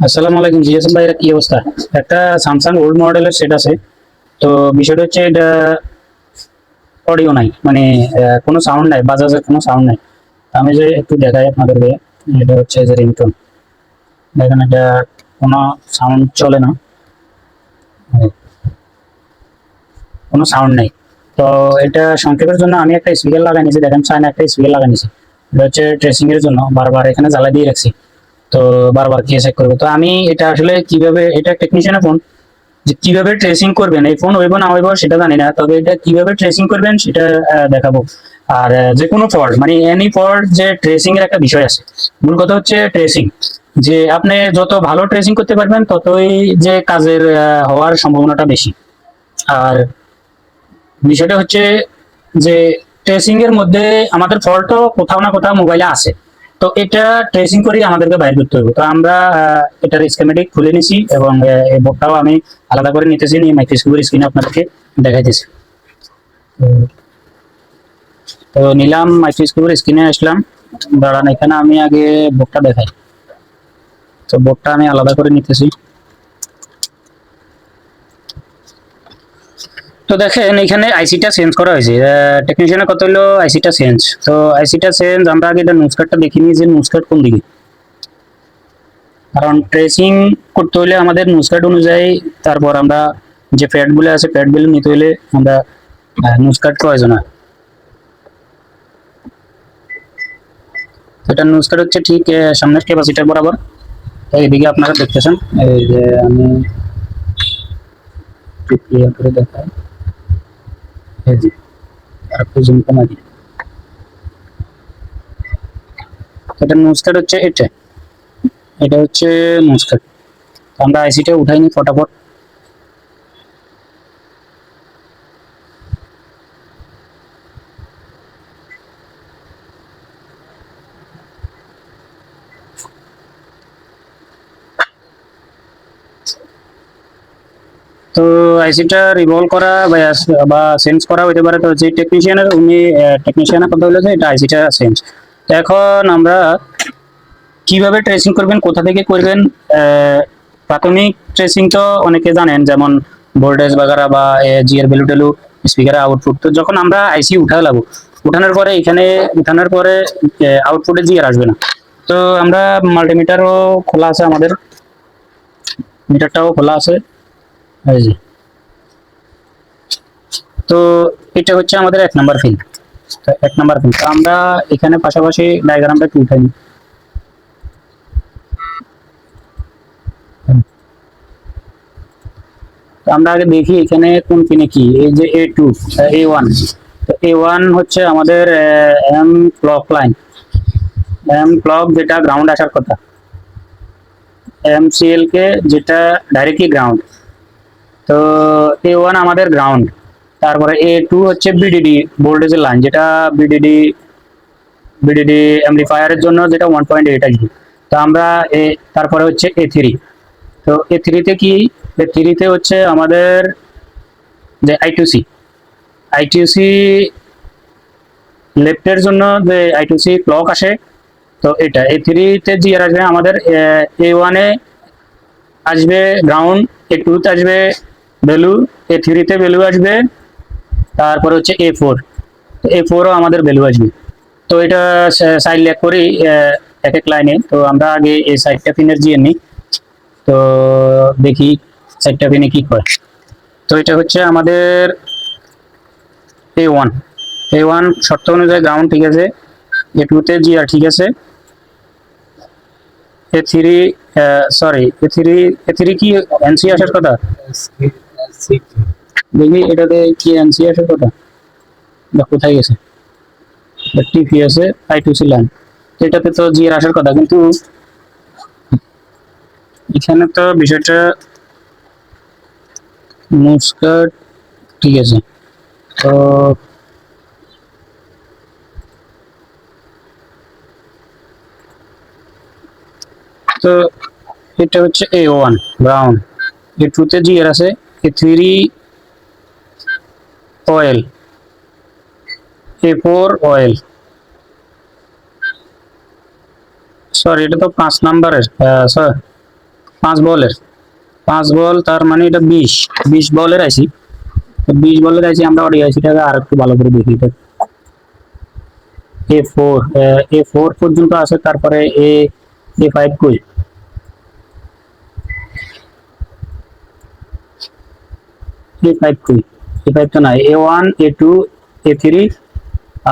আসসালামু আলাইকুম জিয়াসন ভাই, কি অবস্থা? একটা স্যামসাং ওল্ড মডেলের সেট আছে। তো বিষয়টা হচ্ছে এটা অডিও নাই, মানে কোনো সাউন্ড নাই, বাজাজের কোনো সাউন্ড নাই। আমি যে একটু দেখাই আপনাদেরকে, এটা হচ্ছে যে রিংটোন। দেখেন, এটা কোনো সাউন্ড চলে না, কোনো সাউন্ড নেই। তো এটা সংক্ষেপের জন্য আমি একটা স্পিকার লাগাই নিয়েছি, দেখেন চায়না একটা স্পিকার লাগাই নিয়েছি। এটা হচ্ছে ট্রেসিং এর জন্য, বারবার এখানে জ্বালা দিয়ে রাখছি। তো বারবার কে চেক করবে? তো আমি এটা আসলে কিভাবে, এটা টেকনিশিয়ানের ফোন, যে কিভাবে ট্রেসিং করবেন, এই ফোন হইব না হইব সেটা জানি না, তবে এটা কিভাবে ট্রেসিং করবেন সেটা দেখাবো। আর যে কোনো ফল্ট, মানে এনি ফল্ট, যে ট্রেসিং এর একটা বিষয় আছে। মূল কথা হচ্ছে ট্রেসিং, যে আপনি যত ভালো ট্রেসিং করতে পারবেন ততই যে কাজের হওয়ার সম্ভাবনাটা বেশি। আর বিষয়টা হচ্ছে যে ট্রেসিং এর মধ্যে আমাদের ফল্টও কোথাও না কোথাও মোবাইলে আছে। তো এটা ট্রেসিং করে আমাদেরকে বাইর করতে হবে। তো আমরা এটার স্কিমেটিক খুলে নিছি, এবং এই বোর্ডটাও আমি আলাদা করে নিতেছি, নিয়ে মাইক্রোস্কোপের স্ক্রিনে আপনাদেরকে দেখাইতেছি। তো নিলাম, মাইক্রোস্কোপের স্ক্রিনে আসলাম। দাঁড়ান, এখানে আমি আগে বোর্ডটা দেখাই। তো বোর্ডটা আমি আলাদা করে নিতেছি। তো দেখেন, এখানে আইসিটা চেঞ্জ করা হয়েছে। টেকনিশিয়ানের কথা হলো আইসিটা চেঞ্জ। তো আইসিটা চেঞ্জ, আমরা আগে এটা নোজ কার্ডটা দেখে নিই যে নোজ কার্ড কোন দিকে। কারণ ট্রেসিং করতে হলে আমাদের নোজ কার্ড অনুযায়ী, তারপর আমরা যে প্যাড গুলো আছে প্যাড গুলো নিতে হলে আমরা নোজ কার্ড প্রয়োজন হয়। তো এটা নোজ কার্ড হচ্ছে ঠিক সামনের ক্যাপাসিটার বরাবর। তো এইদিকে আপনারা দেখতেছেন, এই যে আমি একটু ক্লিয়ার করে দেখাই। এই যে আর একটু জুম কমাই দিই। এটা নোজ কার্ড হচ্ছে, এটা এটা হচ্ছে নোজ কার্ড। আমরা আইসিটা উঠাই নি ফটাফট। তো আইসিটা রিভলভ করা বা চেঞ্জ করা হতে পারে। তো যে টেকনিশিয়ানের, উনি টেকনিশিয়ানের কথা বলেছে এটা আইসিটা চেঞ্জ। তো এখন আমরা কিভাবে ট্রেসিং করবেন, কোথা থেকে করবেন? প্রাথমিক ট্রেসিং তো অনেকে জানেন, যেমন ভোল্টেজ বাগারা বা জিআর ভ্যালু টেলু, স্পিকারের আউটপুট। তো যখন আমরা আইসি উঠা লাগবো, উঠানোর পরে এখানে উঠানোর পরে আউটপুটে জিআর আসবে না। তো আমরা মাল্টিমিটারও খোলা আছে আমাদের, মিটারটাও খোলা আছে, এই যে। তো এটা হচ্ছে আমাদের 1 নাম্বার ফিল। তো 1 নাম্বার ফিল, তো আমরা এখানে পাশাপাশি ডায়াগ্রামটা একটু উঠাই নিই। তো আমরা আগে দেখি এখানে কোন পিনে কি, এই যে A2, A1। তো A1 হচ্ছে আমাদের M clock line, M clock যেটা গ্রাউন্ড আসার কথা, MCL কে যেটা ডাইরেক্টলি গ্রাউন্ড। তো A1 আমাদের গ্রাউন্ড। তারপরে A2 হচ্ছে বিডিডি ভোল্টেজের লাইন, যেটা বিডিডি বিডিডি অ্যাম্পলিফায়ারের জন্য যেটা 1.8 আসবে। তো আমরা তারপরে হচ্ছে A3। তো A3 তে কি, A3 তে হচ্ছে আমাদের যে আই টু সি লেফটের জন্য যে I2C ক্লক আসে। তো এটা A3 তে জিআর আসবে আমাদের, A1-এ আসবে গ্রাউন্ড, A2-তে আসবে ভ্যালু, A3-তে ভ্যালু আসবে। তারপরে হচ্ছে A4ও আমাদের ভ্যালু আসবে। তো এটা সাইড লেখ করি এক এক লাইনে। তো আমরা আগে এই সাইডটা পিনের জিয়ে নিই। তো দেখি সাইডটা পিনে কি করে। তো এটা হচ্ছে আমাদের A1। A1 শর্ত অনুযায়ী গ্রাউন্ড ঠিক আছে, A2-তে জিআর ঠিক আছে, A3, সরি, A3 কি এনসি আসার কথা? দেখি এটাতে কি এনসি আসার কথা, বা কোথায় গেছে? টিপি আছে, I2C লাইন, এটাতে তো জিআর আসার কথা, কিন্তু এখানে তো বিষয়টা মুসকাট ঠিক আছে। তো তো এটা হচ্ছে A1 গ্রাউন্ড, A2-তে জিআর আছে, A3 oil, A4 oil. Sorry, এটা তো 5 নাম্বারের, স্যার, 5 বলের 5 বল, তার মানে এটা 20 বলের আইসি। 20 বলের আইসি আমরা অডিও আইসিটাকে আর একটু ভালো করে দেখি। A4 পর্যন্ত আছে, তারপরে A5 কই? A5 কই? A5 তো নাই। A1 A2 A3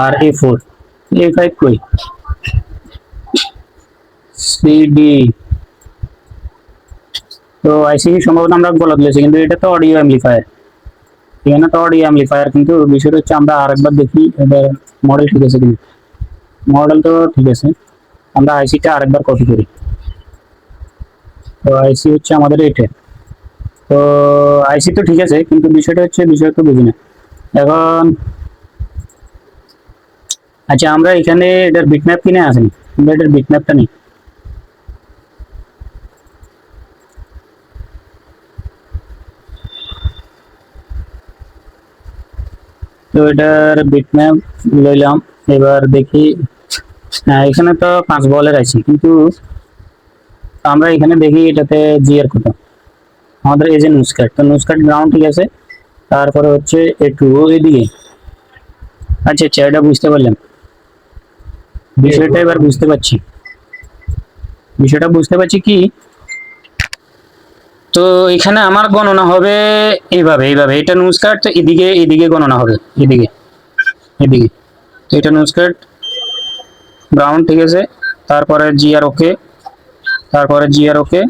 আর A4, A5 কই? CD। তো আইসি সম্ভবত আমরা গলত দিয়েছি, কিন্তু এটা তো অডিও অ্যাম্পলিফায়ার। এখানে তো অডিও অ্যাম্পলিফায়ার, কিন্তু বিষয়টা হচ্ছে আমরা আরেকবার দেখি এবার মডেল ঠিক আছে কিনা। মডেল তো ঠিক আছে, আমরা আইসিটা আরেকবার কপি করি। তো আইসি হচ্ছে আমাদের এটা। তো আইসি তো ঠিক আছে, কিন্তু বিষয়টা হচ্ছে বিষয় তো বুঝি না এখন। আচ্ছা, আমরা এখানে এটার বিটম্যাপ কিনে আসেনি, আমরা এটার বিটম্যাপটা নিই। তো এটার বিটম্যাপ লইলাম, এবার দেখি। হ্যাঁ, এখানে তো 5 বলের আইসি, কিন্তু আমরা এখানে দেখি এটাতে জিআর কত। আমাদের এই যে নুসকাট, তো নুসকাট গ্রাউন্ড ঠিক আছে, তারপরে হচ্ছে একটু এদিকে। আচ্ছা আচ্ছা, এটা বুঝতে পারলাম, বিষয়টা এবার বুঝতে পারছি। বিষয়টা বুঝতে পারছি কি, তো এখানে আমার গণনা হবে এইভাবে এইভাবে। এটা নুসকাট, তো এদিকে এদিকে গণনা হবে, এদিকে এদিকে। তো এটা নুসকাট গ্রাউন্ড ঠিক আছে, তারপরে জিআর ওকে, তারপরে জিআর ওকে,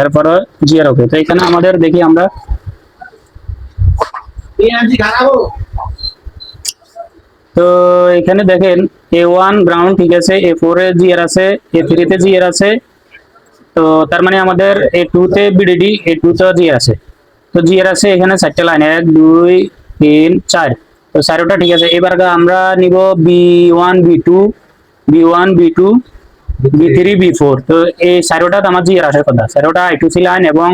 এরপরে জিআর ওকে। তো এখানে আমাদের দেখি আমরা, তো এখানে দেখেন A1 গ্রাউন্ড ঠিক আছে, A4 এ জিআর আছে, A3 তে জিআর আছে। তো তার মানে আমাদের A2 তে বিডিডি, A2 তে জিআর আছে। তো জিআর আছে এখানে 4টে লাইন, 1 2 3 4। তো 4টা ঠিক আছে। এবার আমরা নিব B1 B2 B1 B2 B3 B4। তো এই 4টা আমার জিআর আসার কথা। 4টা I2C লাইন এবং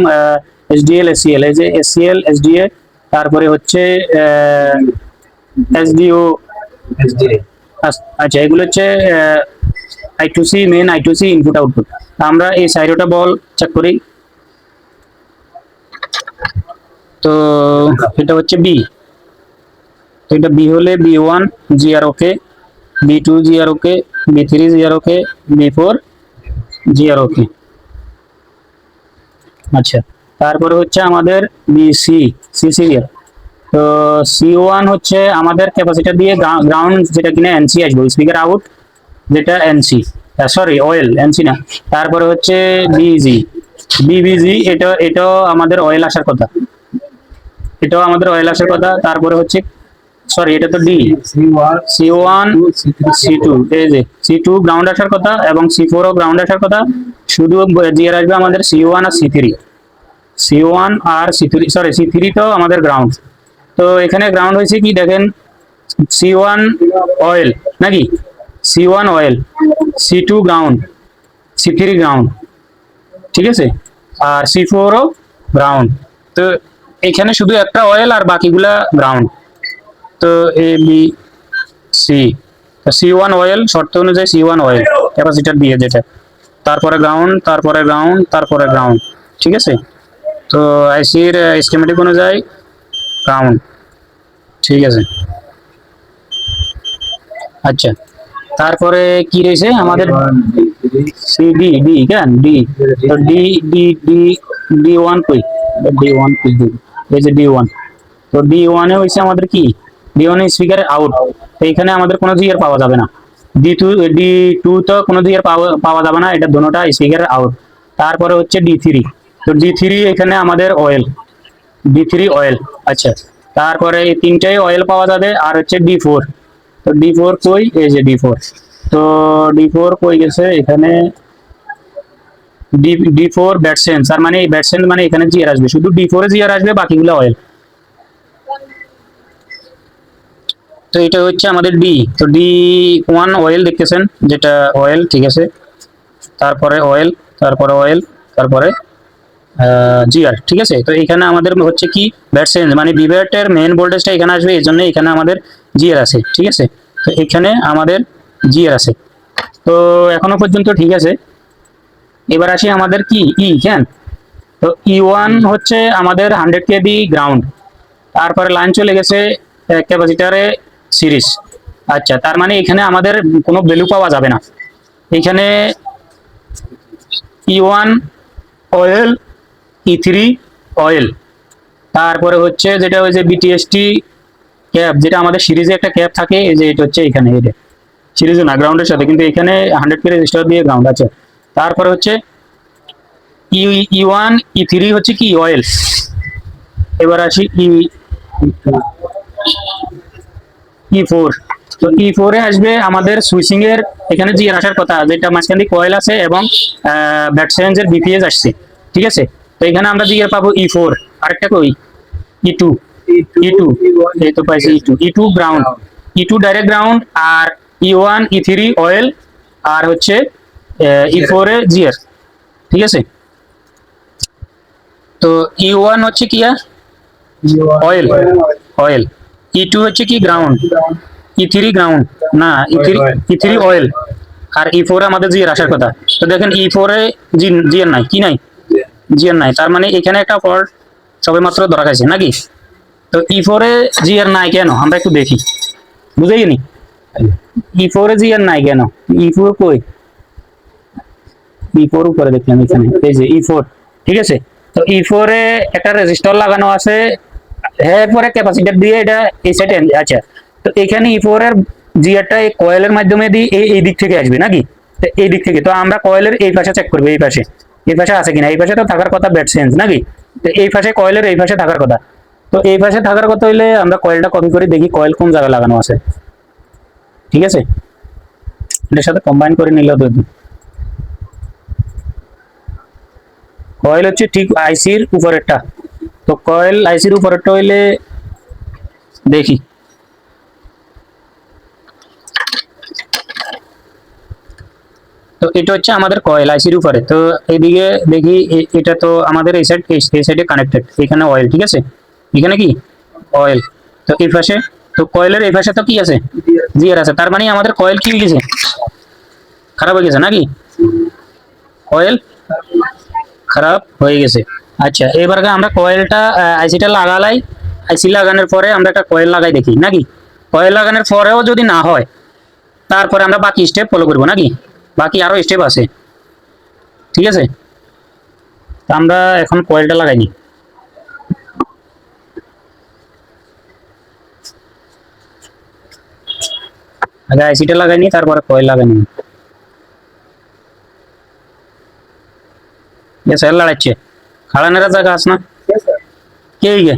SDL SCL, এই যে SCL SDA, তারপরে হচ্ছে SDO SDA। আচ্ছা, এগুলো হচ্ছে I2C main, I2C input output. আমরা এই 4টা বল চেক করি। তো এটা হচ্ছে বি, তো এটা বি হলে B1 জিআর ওকে, B2 জিআর ওকে, B3 জিআর ওকে, B4 জিআর ওকে। আচ্ছা, তারপরে হচ্ছে আমাদের বিসি সি সিরিয়াল। তো C1 হচ্ছে আমাদের ক্যাপাসিটর দিয়ে গ্রাউন্ড, যেটা কিনা এনসি আসবে, স্পিকার আউট যেটা এনসি, সরি অয়েল, এনসি না। তারপরে হচ্ছে বিজি বিবিজি, এটাও আমাদের অয়েল আসার কথা, এটাও আমাদের অয়েল আসার কথা। তারপরে হচ্ছে, সরি এটা তো ডি, C1 C2, এই যে C2 গ্রাউন্ড আসার কথা এবং C4 ও গ্রাউন্ড আসার কথা। শুধু জিআর আসবে আমাদের C1 আর C3, C1 আর C3, সরি C3 তো আমাদের গ্রাউন্ড। তো এখানে গ্রাউন্ড হয়েছে কি দেখেন, C1 অয়েল নাকি, C1 oil, C2 ground, C3 ground, ঠিক আছে, আর C4 ও গ্রাউন্ড। তো এখানে শুধু একটা অয়েল আর বাকিগুলা গ্রাউন্ড। তো A B C, C1 oil, শর্ত অনুযায়ী C1 অয়েল ক্যাপাসিটর দিয়ে যেটা, তারপরে গ্রাউন্ড, তারপরে গ্রাউন্ড, তারপরে গ্রাউন্ড, ঠিক আছে। তো আইসির স্কিমেটিক অনুযায়ী গ্রাউন্ড, ঠিক আছে। আচ্ছা, তারপরে কি রয়েছে আমাদের, সি ডি ডি কেন ডি, তো ডি ডি ডি D1 কই, D1 কই, এই যে D1। তো D1 এ হইছে আমাদের কি, D1 এ স্পিকার আউট। তো এখানে আমাদের কোনো জিআর পাওয়া যাবে না। D2 তো কোনো জিআর পাওয়া যাবে না, এটা দুটোটা স্পিকার আউট। তারপরে হচ্ছে D3, তো D3 এখানে আমাদের অয়েল, D3 অয়েল। আচ্ছা, তারপরে এই তিনটাই অয়েল পাওয়া যাবে। আর হচ্ছে D4, তো D4 কই, এই যে D4। তো D4 কই গেছে এখানে, D4 ব্যাটসেন, তার মানে এই ব্যাটসেন মানে এখানে জিআর আসবে, শুধু D4 এ জিআর আসবে, বাকিগুলো অয়েল। তো এটা হচ্ছে আমাদের ডি। তো D1 অয়েল দেখতেছেন, যেটা অয়েল, ঠিক আছে। তারপরে অয়েল, তারপরে অয়েল, তারপরে জিআর, ঠিক আছে। তো এখানে আমাদের হচ্ছে কি ব্যাটসেন, মানে বিভেটের মেন ভোল্টেজটা এখানে আসবে, এই জন্য এখানে আমাদের জিআর আছে, ঠিক আছে। তো এখানে আমাদের জিআর আছে। তো এখনো পর্যন্ত ঠিক আছে। এবার আসি আমাদের কি কেন, তো E1 হচ্ছে আমাদের 100 কেবি গ্রাউন্ড, তারপরে লাইন চলে গেছে ক্যাপাসিটারে সিরিজ। আচ্ছা, তার মানে এখানে আমাদের কোনো ভ্যালু পাওয়া যাবে না, এখানে E1 অয়েল, E3 অয়েল, তারপরে হচ্ছে যেটা ওই যে বিটিএসটি ক্যাপ, যেটা আমাদের সিরিজে একটা ক্যাপ থাকে, এই যে এটা হচ্ছে এখানে, এটা সিরিজে না গ্রাউন্ডের সাথে, কিন্তু এখানে 100 কে রেজিস্টার দিয়ে গ্রাউন্ড আছে। তারপরে হচ্ছে E1 E3 হচ্ছে কি অয়েল। এবার আসি E4, তো E4 এ আসবে আমাদের সুইচিং এর, এখানে জিএর আসার কথা, যেটা মাঝখান দিয়ে কয়েল আছে এবং ব্যাট চেঞ্জ এর বিপিএস আসছে, ঠিক আছে। তো এখানে আমরা জিএর পাবো E4, আরেকটা কই E2, E2 এই তো পাইছি E2 ground, E2 direct ground, আর E1 E3 অয়েল, আর হচ্ছে E4 এ জিএর, ঠিক আছে। তো E1 হচ্ছে কি অয়েল, অয়েল, E2 হচ্ছে কি গ্রাউন্ড, E3 গ্রাউন্ড না, E3 অয়েল, আর E4 আমাদের জিএর আসার কথা। তো দেখেন E4 এ জিএর নাই, কি নাই, জিএর নাই, তার মানে এখানে একটা ফল্ট সবে মাত্র ধরা খাইছে নাকি। তো E4 এ জিএর নাই কেন আমরা একটু দেখি, বুঝাই নি E4 এ জিএর নাই কেন, E4 কই, E4 উপরে দেখলাম এখানে, এই যে E4, ঠিক আছে। তো E4 এ একটা রেজিস্টার লাগানো আছে, এরপরে ক্যাপাসিটর দিয়ে এটা এই সাইডে, আচ্ছা। তো এখানে E4 এর জিআরটা এই কয়েলের মাধ্যমে দিয়ে এই দিক থেকে আসবে নাকি, তো এই দিক থেকে। তো আমরা কয়েলের এই পাশে চেক করবো, এই পাশে আছে কিনা, এই পাশে তো থাকার কথা ব্যাট চেঞ্জ নাকি, তো এই পাশে কয়েলের এই পাশে থাকার কথা। তো এই পাশে থাকার কথা হইলে আমরা কয়েলটা কপি করে দেখি কয়েল কোন জায়গায় লাগানো আছে, ঠিক আছে। এটার সাথে কম্বাইন করে নিলেও তো, কয়েল হচ্ছে ঠিক আইসির উপরেরটা, তো কয়েল আইসির উপরেরটা হইলে দেখি, তো এটা হচ্ছে আমাদের কয়েল আইসির উপরে। তো এইদিকে দেখি এটা তো আমাদের এই সাইডে কানেক্টেড, এখানে অয়েল, ঠিক আছে, এখানে কি অয়েল। তো এই পাশে, তো কয়েলের এই পাশে তো কি আছে, জিআর আছে, তার মানে আমাদের কয়েল কি হয়ে গেছে, খারাপ হয়ে গেছে নাকি, কয়েল খারাপ হয়ে গেছে। আচ্ছা, এবার আমরা কয়েলটা আইসিটা লাগালাই, আইসি লাগানোর পরে আমরা একটা কয়েল লাগাই দেখি নাকি, কয়েল লাগানোর পরেও যদি না হয়, তারপরে আমরা বাকি স্টেপ ফলো করবো নাকি, বাকি আরো স্টেপ আছে, ঠিক আছে। তো আমরা এখন কয়েলটা লাগাইনি, আগে আইসিটা লাগাইনি তারপরে কয়েল লাগাইনি, স্যার লড়াচ্ছে খাড়ানোর জায়গা আছে না, কে গে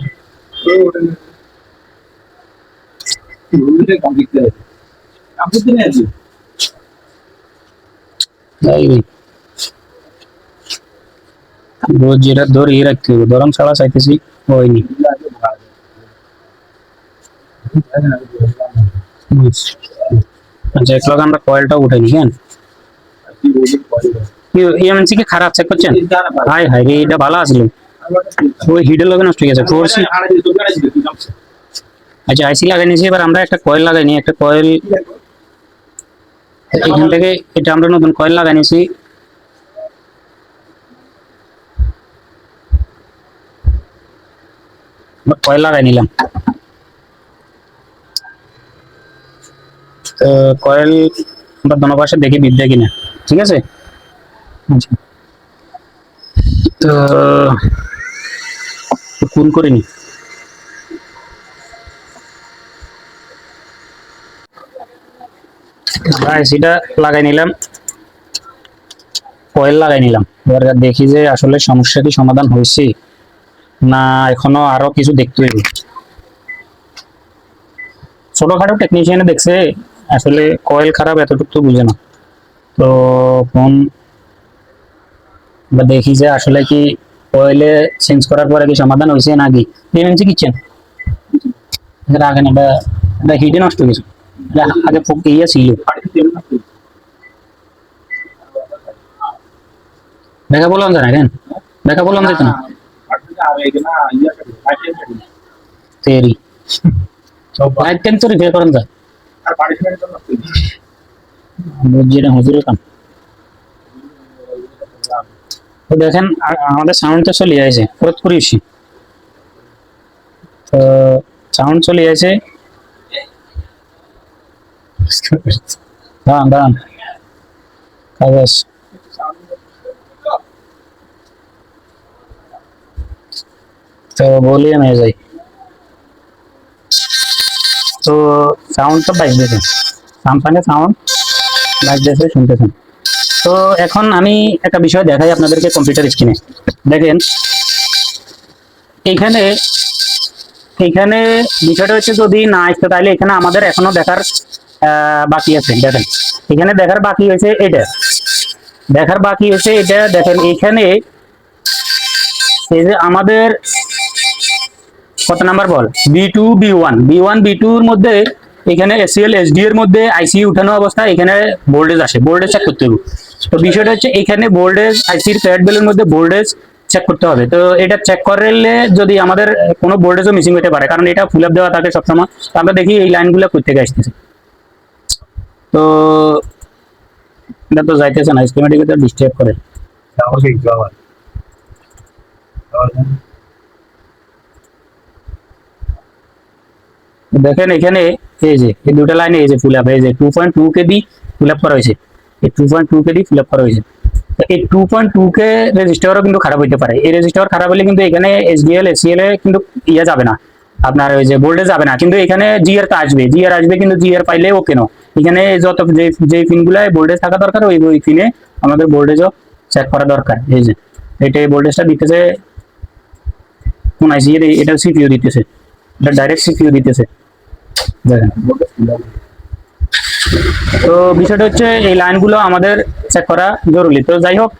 রোজ যেটা ধরিয়ে রাখতে হবে, গরম ছাড়া চাইতেছি হয়নি। আচ্ছা, এক লগে আমরা কয়েলটা উঠাইনি, কেন এমএনসি কে খারাপ চেক করছেন, হাই হাই রে, এটা ভালো আসলো, ওই হিডের লগে নষ্ট হয়ে গেছে ফোরসি। আচ্ছা, আইসি লাগাই নিয়েছি, এবার আমরা একটা কয়েল লাগাইনি, একটা কয়েল এখান থেকে, এটা আমরা নতুন কয়েল লাগাই নিয়েছি, কয়েল লাগাই নিলাম। তো কয়েল আমরা দোনো পাশে দেখি বিদ্যা কিনা, ঠিক আছে। আচ্ছা, তো কোন করিনি, আইসিটা লাগাই নিলাম, কয়েল লাগাই নিলাম, এবার দেখি যে আসলে সমস্যা কি সমাধান হয়েছে না এখনো আরো কিছু দেখতে হইবে। ছোটখাটো টেকনিশিয়ানে দেখছে, আসলে কয়েল খারাপ এতটুকু তো বুঝে না। তো ফোন দেখি যে আসলে কি কয়েলে চেঞ্জ করার পরে কি সমাধান হয়েছে নাকি, এমএনসি কিচ্ছেন আগে না, এটা হিটে নষ্ট হয়ে গেছে, আগে ইয়ে ছিল, দেখা বললাম না কেন, দেখা বললাম যেত না তেরি লাইট টেন তো রিপেয়ার করেন যায়, যেটা হুজুরের কাম। তো দেখেন আমাদের সাউন্ড তো চলে যাচ্ছে পুরোপুরি। তো সাউন্ড চলে যাচ্ছে। দাঁড়ান দাঁড়ান, কাজ আছে। তো বলি আমি যাই। তো সাউন্ড তো বাজতেছে, সামসাংয়ের সাউন্ড বাজতেছে, শুনতেছেন। তো এখন আমি একটা বিষয় দেখাই আপনাদেরকে কম্পিউটার স্ক্রিনে। দেখেন এখানে, এখানে বিষয়টা হচ্ছে যদি না আসতো তাহলে এখানে আমাদের এখনো দেখার বাকি আছে। দেখেন এখানে দেখার বাকি হয়েছে এটা, দেখার বাকি হয়েছে এটা। দেখেন এখানে এই যে আমাদের কত নাম্বার বল, বি টুর মধ্যে এখানে এসিএল এসডি এর মধ্যে আইসি উঠানো অবস্থা এখানে ভোল্টেজ আসে, ভোল্টেজ চেক করতে হবে। তো বিষয়টা হচ্ছে এখানে ভোল্টেজ আইসির প্যাড বেলের মধ্যে ভোল্টেজ চেক করতে হবে। তো এটা চেক করলে যদি আমাদের কোনো ভোল্টেজও মিসিং হতে পারে, কারণ এটা ফুল আপ দেওয়া থাকে সবসময়। তো আমরা দেখি এই লাইনগুলো কোথা থেকে আসতেছে। তো এটা তো যাইতেছে না, স্কিমেটিক তো ডিস্টার্ব করে। দেখেন এখানে এই যে এই দুটো লাইনে এই যে ফুল আপ, এই যে 2.2 কেবি ফুল আপ করা হয়েছে, এই 2.2 কেবি ফুল আপ করা হয়েছে। তো এই 2.2 কে রেজিস্টারও কিন্তু খারাপ হইতে পারে। এই রেজিস্টার খারাপ হলে কিন্তু এখানে এসডিএল এসিএল এ কিন্তু ইয়ে যাবে না, আপনার ওই যে ভোল্টেজ যাবে না, কিন্তু এখানে জিআর তো আসবে, জিআর আসবে, কিন্তু জিআর পাইলে ওকে নো। এখানে যত যে পিনগুলায় ভোল্টেজ থাকা দরকার ওই ওই পিনে আমাদের ভোল্টেজও চেক করা দরকার। এই যে এটা ভোল্টেজটা দিতেছে কোন আইসি, এটা সিপিইউ দিতেছে, এটা ডাইরেক্ট সিপিইউ দিতেছে। দেখেন তো বিষয়টা হচ্ছে এই লাইনগুলো আমাদের চেক করা জরুরি। তো যাই হোক,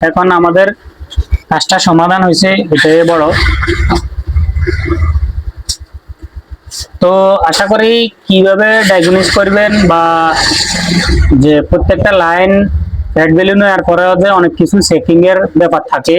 এখন আমাদের কাজটা সমাধান হয়েছে, এটাই বড়। তো আশা করি কিভাবে ডায়াগনোস করবেন বা যে প্রত্যেকটা লাইন ফ্যাট ভ্যালু নেওয়ার পরে যে অনেক কিছু চেকিং এর ব্যাপার থাকে,